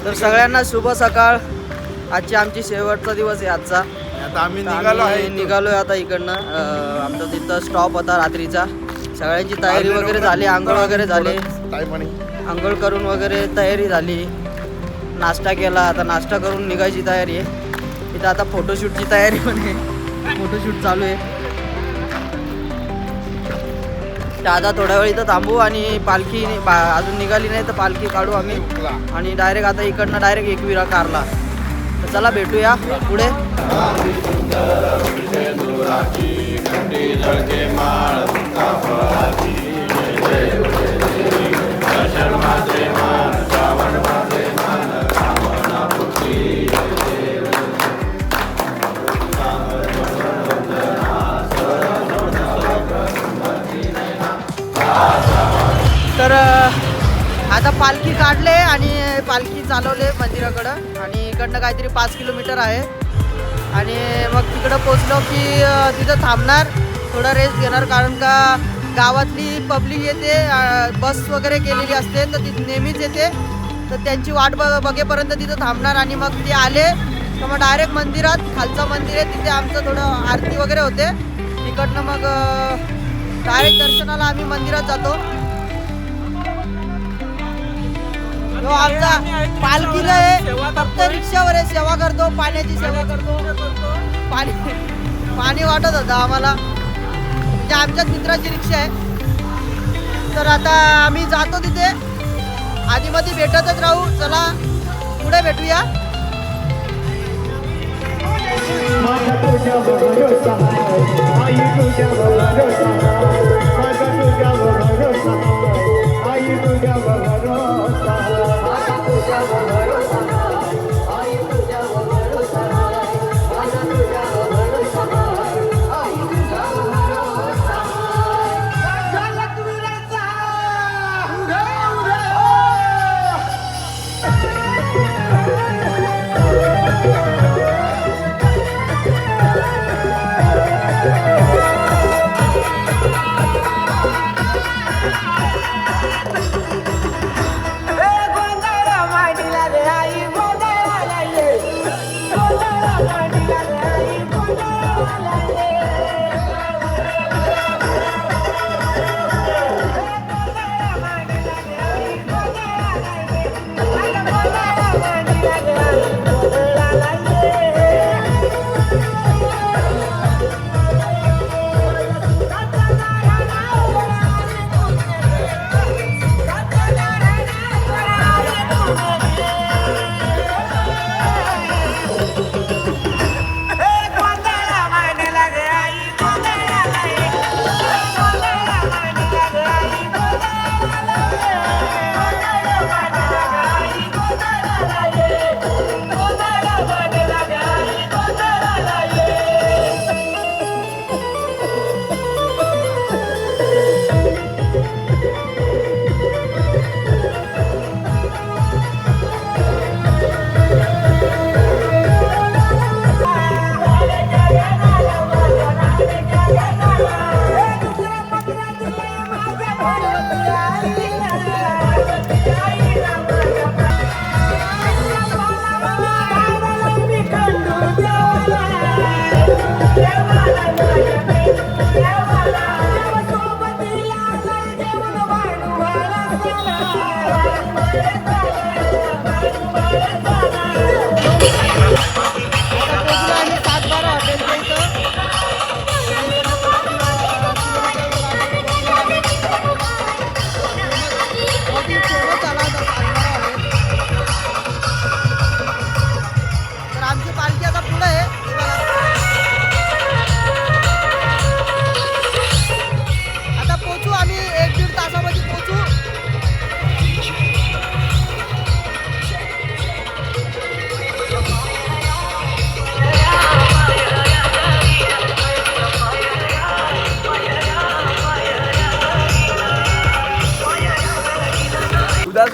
तर सगळ्यांना शुभ सकाळ. आजची आमची शेवटचा दिवस आहे आजचा. आता आम्ही निघालोय आता इकडनं. आमचा तिथं स्टॉप होता रात्रीचा. सगळ्यांची तयारी वगैरे झाली, आंघोळ वगैरे झाले, आंघोळ करून वगैरे तयारी झाली, नाश्ता केला. आता नाश्ता करून निघायची तयारी आहे. इथं आता फोटोशूटची तयारी पण आहे, फोटोशूट चालू आहे. आता थोड्या वेळ इथं थांबू आणि पालखी अजून निघाली नाही तर पालखी काढू आम्ही आणि डायरेक्ट आता इकडनं डायरेक्ट एकविरा कारला. तर चला भेटूया पुढे. तर आता पालखी काढले आणि पालखी चालवले मंदिराकडं आणि इकडनं काहीतरी 5 किलोमीटर आहे आणि मग तिकडं पोचलो की तिथं थांबणार, थोडा रेस्ट घेणार, कारण का गावातली पब्लिक येते, बस वगैरे केलेली असते तर ती नेहमीच येते. तर त्यांची वाट बघेपर्यंत तिथं थांबणार आणि मग ते आले तर मग डायरेक्ट मंदिरात, खालचं मंदिर आहे तिथे आमचं थोडं आरती वगैरे होते. तिकडनं मग डायरेक्ट दर्शनाला आम्ही मंदिरात जातो. आमचा पालखीला आहे, फक्त रिक्षावर आहे, सेवा करतो, पाण्याची सेवा करतो. पाणी वाटत होतं आम्हाला, म्हणजे आमच्याच मित्राची रिक्षा आहे. तर आता आम्ही जातो तिथे, आधीमध्ये भेटतच राहू. चला पुढे भेटूया.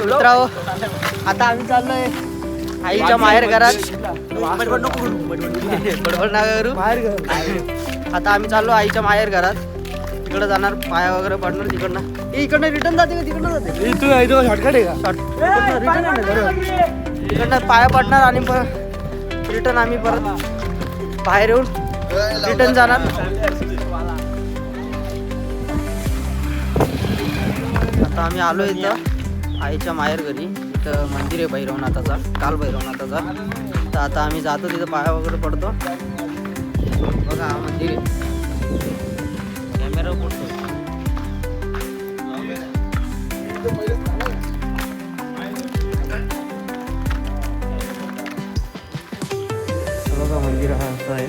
मित्रांनो आता आम्ही चाललोय आईच्या माहेर घरात. बडबड नका करू. आता आम्ही चाललो आईच्या माहेर घरात. तिकडे जाणार, पाया वगैरे पडणार तिकडनं. इकडनं रिटर्न जाते का तिकडनं जाते? इथून शॉर्टकट आहे का? तिकडनं पाया पडणार आणि रिटर्न आम्ही परत बाहेर येऊन रिटर्न जाणार. आता आम्ही आलो इथं आईच्या माहेर घरी. इथं मंदिर आहे भैरवनाथाचा, काल भैरवनाथाचा. तर आता आम्ही जातो तिथं पाया वगैरे पडतो. बघा हा मंदिर आहे. कॅमेरा पडतो. बघा मंदिर हा असं आहे.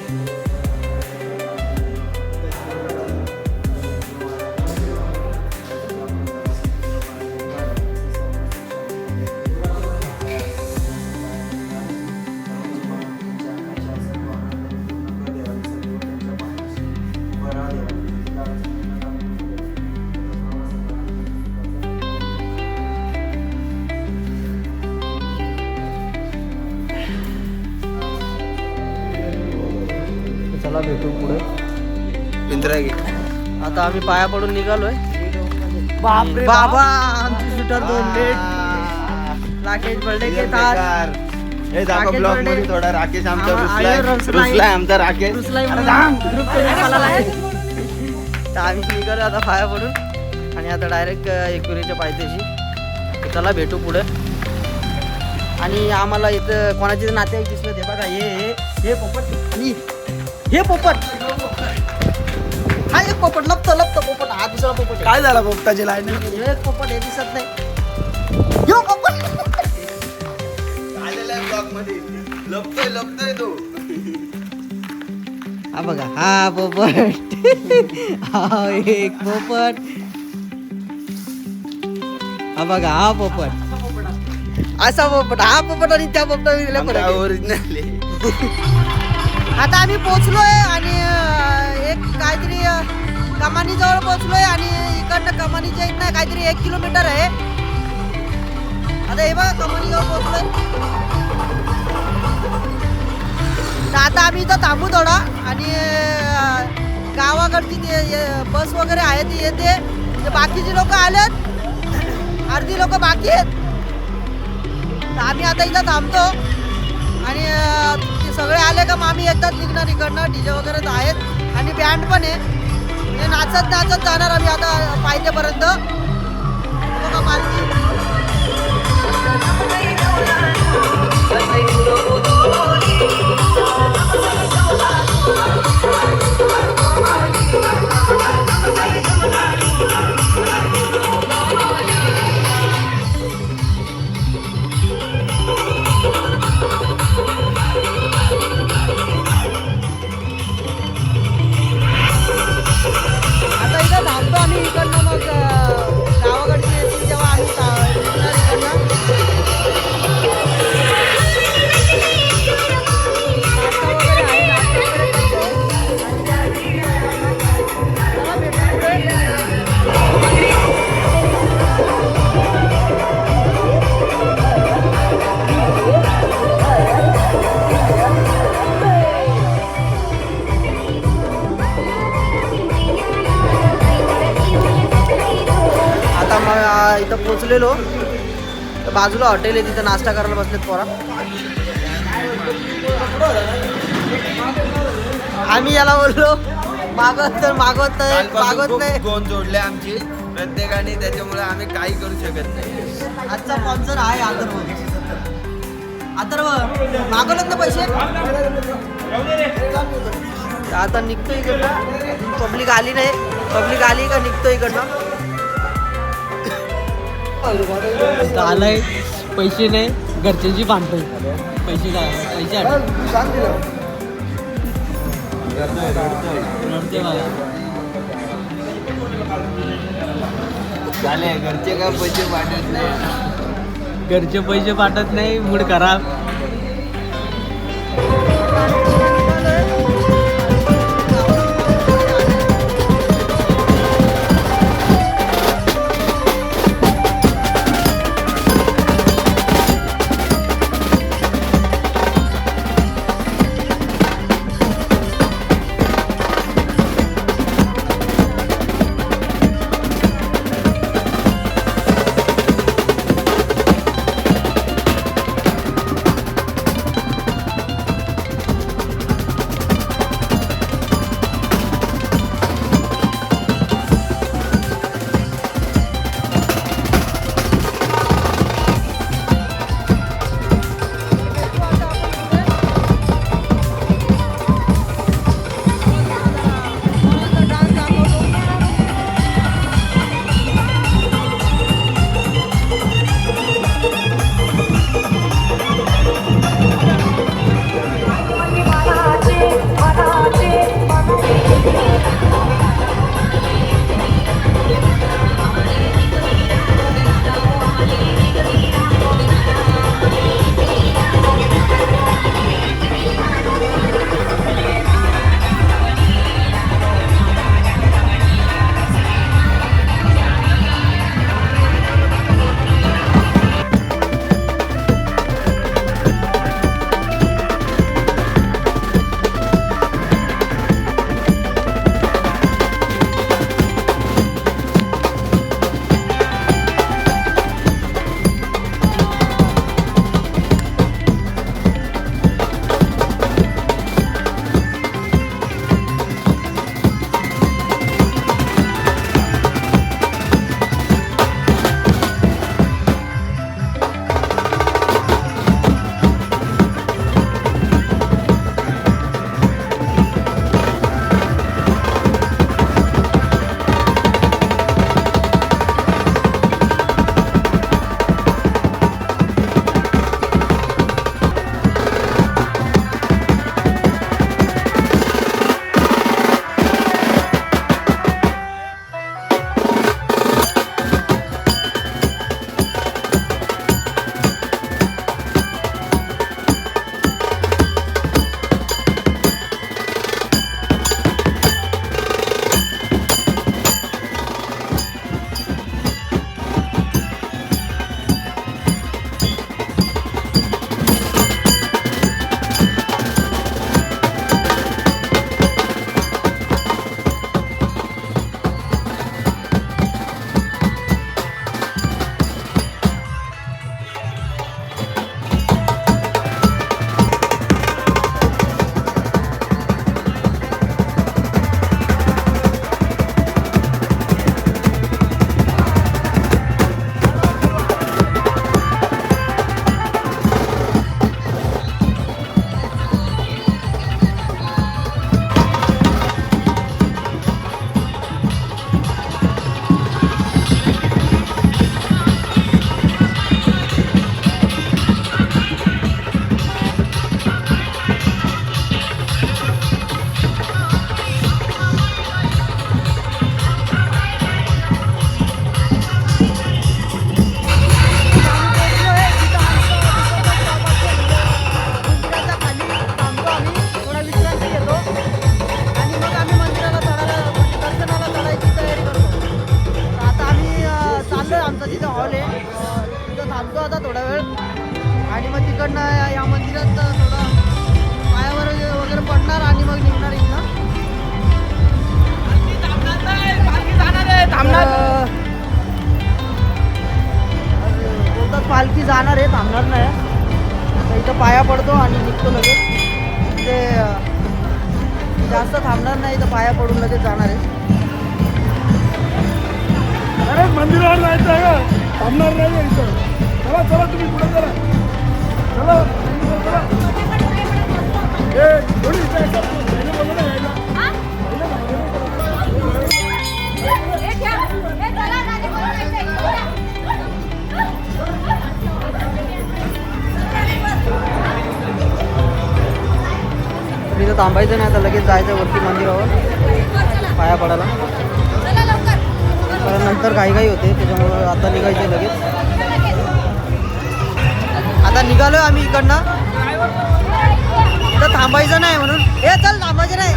चला भेटू पुढे. आता आम्ही पाया पडून निघालोय. बापरे बाबा आमची शूटर दोन लेट. राकेश बर्डे के साथ हे दाखव ब्लॉग मध्ये थोडा. राकेश आमचा रुसलाय आमचा राकेश. तर आम्ही निघालो आता पाया पडून आणि आता डायरेक्ट एकविरेच्या पायथ्याशी. चला भेटू पुढे. आणि आम्हाला इथं कोणाचे नातेवाईक दिसलं ते बघा. हे पोपट आणि हे पोपट. हा एक पोपट लपतो पोपट. हा दुसरा पोपट. काय झाला पोपटाची लाईन? हे पोपट हे दिसत नाही. यो पोपट ब्लॉग मध्ये लपतोय तो. हा बघा हा पोपट. हा एक पोपट. हा बघा हा पोपट. असा पोपट. हा पोपट आणि त्या पोपटा ओरिजिनल. आता आम्ही पोचलोय आणि एक काहीतरी कमानी जवळ पोचलोय आणि इकडनं कमानीच्या इथनं काहीतरी 1 किलोमीटर आहे. आता हे बघा कमानी जवळ पोचलोय. तर आता आम्ही इथं थांबू थोडा आणि गावाकडची बस वगैरे आहे ती येते. बाकीची लोक आलेत, अर्धी लोक बाकी आहेत. तर आम्ही आता इथं थांबतो आणि ते सगळे आले का मग आम्ही एकदाच निघणार इकडनं. डीजे वगैरे आहेत आणि बँड पण आहे. म्हणजे नाचत नाचत जाणार आम्ही आता पायथ्यापर्यंत. बघा पालखी. आता इथं थांबतो आम्ही इकडनं. मग गावाकडची येतील जेव्हा आम्ही निघणार इकडनं. नाश्ता वगैरे आहे. नाश्ता वगैरे करतो. चला भेटू पुढे. आता मग इथं पोचलेलो. तर बाजूला हॉटेल आहे, तिथं नाश्ता करायला बसलेत पोरा. आम्ही याला बोललो मागवत नाही. दोन जोडले आमची प्रत्येकाने, त्याच्यामुळे आम्ही काही करू शकत नाही. आजचा स्पॉन्सर आहे अथर्व. मागवलेत ना पैसे. आता निघतो इकडनं. पब्लिक आली नाही. पब्लिक आली का निघतो इकडनं. आलाय पैसे नाही, घरच्यांची भांडतोय. पैसे रडते मला. झाले घरचे काय पैसे पाठवत नाही. घरचे पैसे पाठवत नाही, मूड खराब. आणि मग तिकडनं या मंदिरात थोडं पायावर वगैरे पडणार आणि मग निघणार इथनं. बोलतात पालखी जाणार आहे, थांबणार नाही. तर इथं पाया पडतो आणि निघतो लगेच. म्हणजे जास्त थांबणार नाही, इथं पाया पडून लगेच जाणार आहे. अरे मंदिरावर जायचं आहे का? थांबणार नाही आहे इथं. चला चला तुम्ही पुढे चला. चला चला. ए थोडी इथे यायचं. पहिले बोललो ना यायला. इथं थांबायचं नाही, आता लगेच जायचं वरती मंदिरावर पाया पडायला. कारण नंतर घाई होते, त्याच्यामुळं आता निघायचे लगेच. आता निघालोय आम्ही इकडनं. इथं थांबायचं नाही म्हणून. हे चल थांबायचं नाही,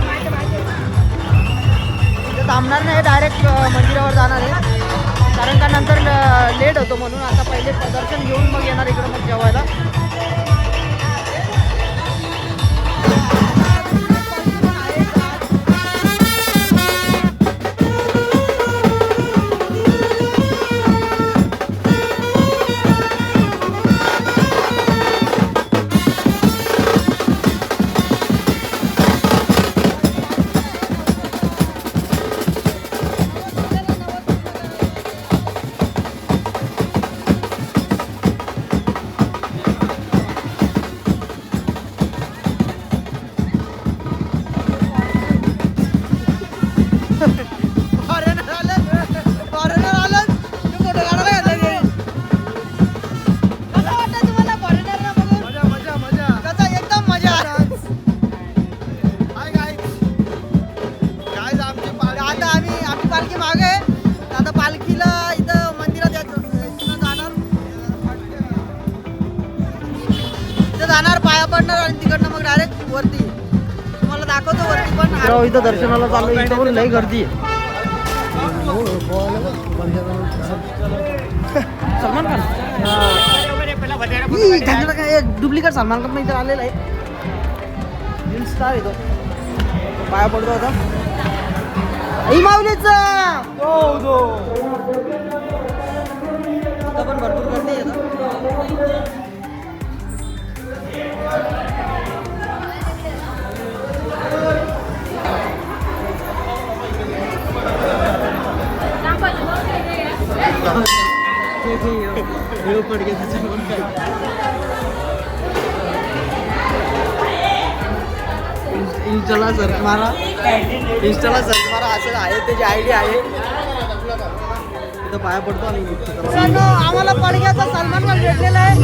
इथं थांबणार नाही, डायरेक्ट मंदिरावर जाणार आहे. कारण का नंतर लेट होतो म्हणून. आता पहिले दर्शन घेऊन मग येणार इकडं मग जेवायला. जाणार, पाया पडणार आणि तिकडनं मग डायरेक्ट वरती. तुम्हाला दाखवतो वरती पण. इथं दर्शनाला चाललो, इथं पण लई गर्दी आहे. सलमान खान डुप्लिकेट सलमान खान इथं आलेला आहे. रील स्टार येतो, पाया पडतो आता. माऊलीचा पण भरपूर गर्दी आहे. इंस्टाला सर्च मारा, असं आहे त्याची आयडी आहे. तिथं पाया पडतो आणि आम्हाला पडग्याचा सलमान खान भेटलेला आहे.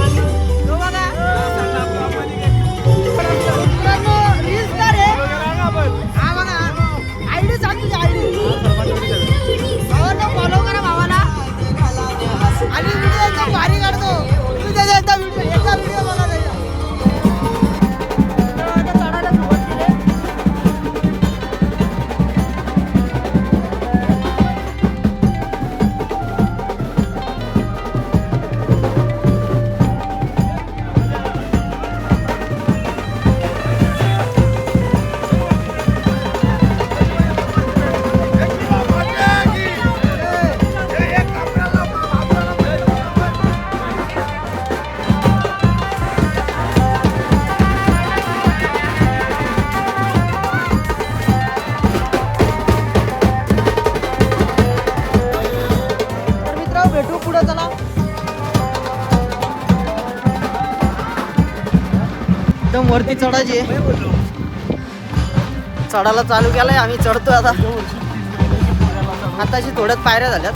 आयडी सांग तुझी आयडी. भावाला फॉलो करा भावाला. आणि व्हिडिओ एकदम भारी काढतो. तुम्ही त्याचा एकदा व्हिडिओ बघा त्याचा. चढायला सुरुवात केली. भेटू पुढे. चला एकदम वरती चढायची आहे. चढायला चालू केलाय आम्ही, चढतोय आता. आताशी थोड्यात पायऱ्या झाल्यात.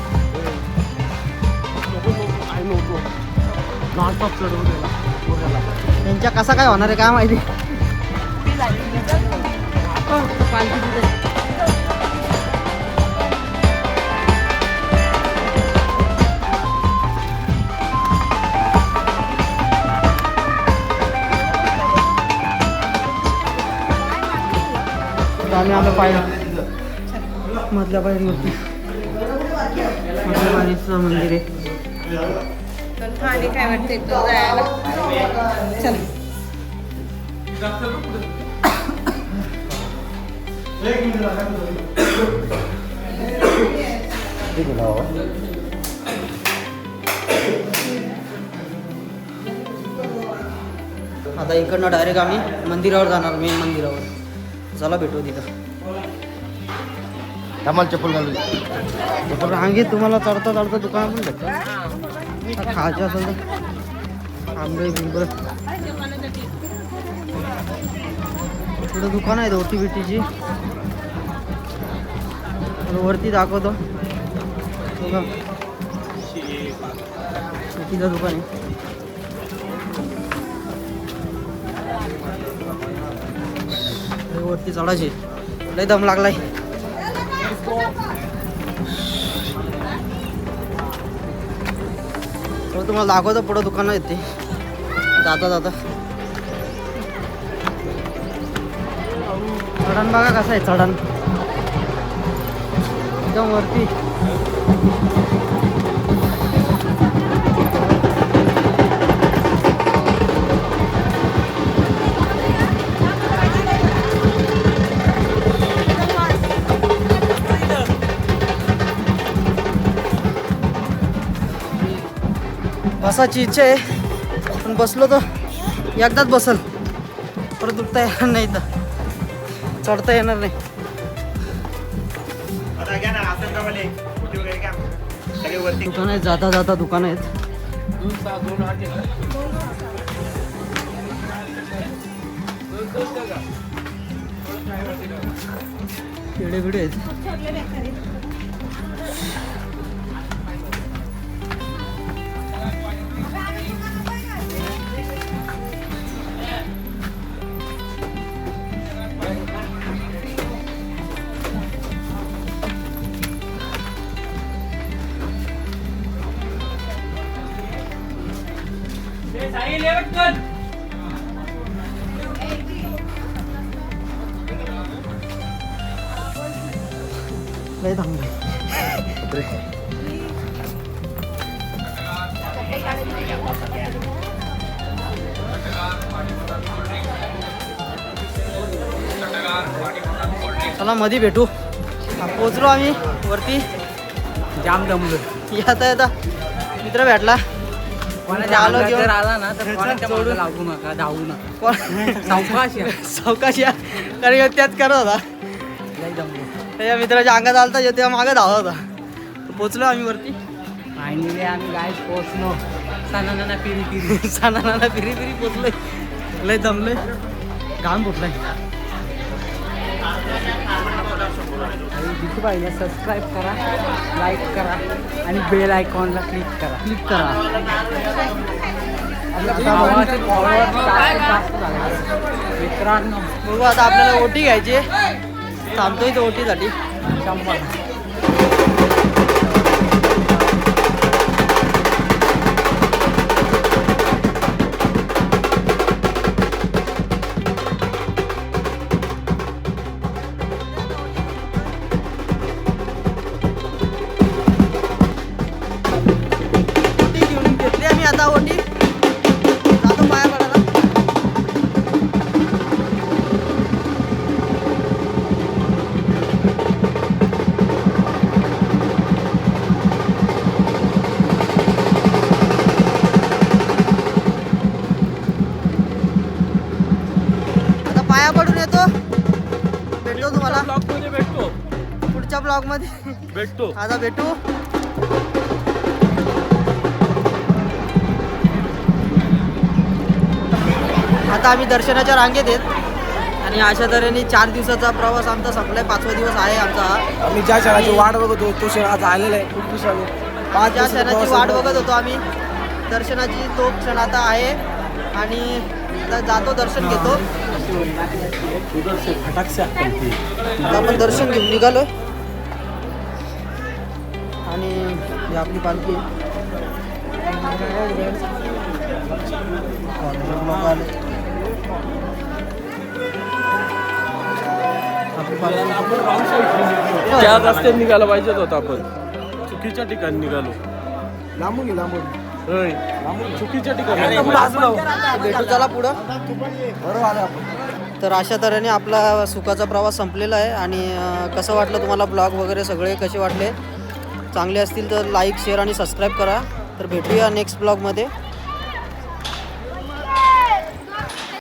त्यांच्या कसा काय होणार आहे काय माहिती. आम्ही आलो पाहिजे मधल्या पायरीवरती. मधल्या पायरीचं मंदिर आहे. आणि काय वाटते तो जायला चल. आता इकडनं डायरेक्ट आम्ही मंदिरावर जाणार, मेन मंदिरावर. चला भेटू तिथं. धमाल चप्पल घालू. रांगेत तुम्हाला चढता चढता दुकान पण भेटतं. खायचं असेल तर आंबे बिंबे पुढे दुकान आहे रोटी बिटीची. वरती दाखवतो बघा, रोटीचं दुकान आहे. वरती चढायचे, लय दम लागलाय. तुम्हाला दाखवतो पुढं दुकानं आहेत ते जाता जाता. चढण बघा कसं आहे, चढण एकदम वरती. बसायची इच्छा आहे, पण बसलो तर एकदाच बसल, परत उठता येणार नाही, तर चढता येणार नाही. दुकान आहेत, जाता जाता दुकान आहेत. केडे बिडे आहेत. लय थांबले. चला मध्ये भेटू. पोचलो आम्ही वरती. जाम दमलो. येता येता मित्र भेटला. आलो घेऊन. आला ना तर कोणाच्या मागं लागू नका, धावू नका. सावकाश या. सावकाश या, कारण त्याच करत होता. लय दमलो. त्याच्या मित्राच्या अंगात आलता तेव्हा मागं धावत होता. पोचलो आम्ही वरती. फायनली आम्ही गायस पोहोचलो. सणाना फिरी फिरी सणाना फिरी फिरी पोचलोय. लय दमलोय, घाम फुटलाय. दिसू पाहिजे. सबस्क्राईब करा, लाईक करा आणि बेल आयकॉनला क्लिक करा. क्लिक करा. गावाचे फॉलोअर जास्त झाले मित्रांनो. बघू आता आपल्याला ओटी घ्यायची. थांबतोय तो ओटीसाठी. 100. आता ओटी जातो पाया पडायला. आता पाया पडून येतो. भेटतो तुम्हाला ब्लॉग मध्ये भेटतो. पुढच्या ब्लॉग मध्ये भेटतो. आता भेटू. आता आम्ही दर्शनाच्या रांगेत आहेत आणि अशा तऱ्हेने 4 दिवसाचा प्रवास आमचा संपलाय. 5वा दिवस आहे आमचा हा. आम्ही ज्या क्षणाची वाट बघत होतो तो क्षण आज आलेला आहे. खूप दिवसांनी 5 ज्या क्षणाची वाट बघत होतो आम्ही, दर्शनाची तो क्षण आता आहे. आणि आता जातो, दर्शन घेतो. आता आपण दर्शन घेऊन निघालोय. आणि ही आपली पालखी त्या रस्त्यात निघायला पाहिजेत होता आपण. चुकीच्या ठिकाणी निघालो. लांबून चुकीच्या ठिकाणी भेटू चला पुढं. तर अशा तऱ्हेने आपला सुखाचा प्रवास संपलेला आहे. आणि कसं वाटलं तुम्हाला ब्लॉग वगैरे सगळे कसे वाटले? चांगले असतील तर लाईक शेअर आणि सबस्क्राईब करा. तर भेटूया नेक्स्ट ब्लॉगमध्ये.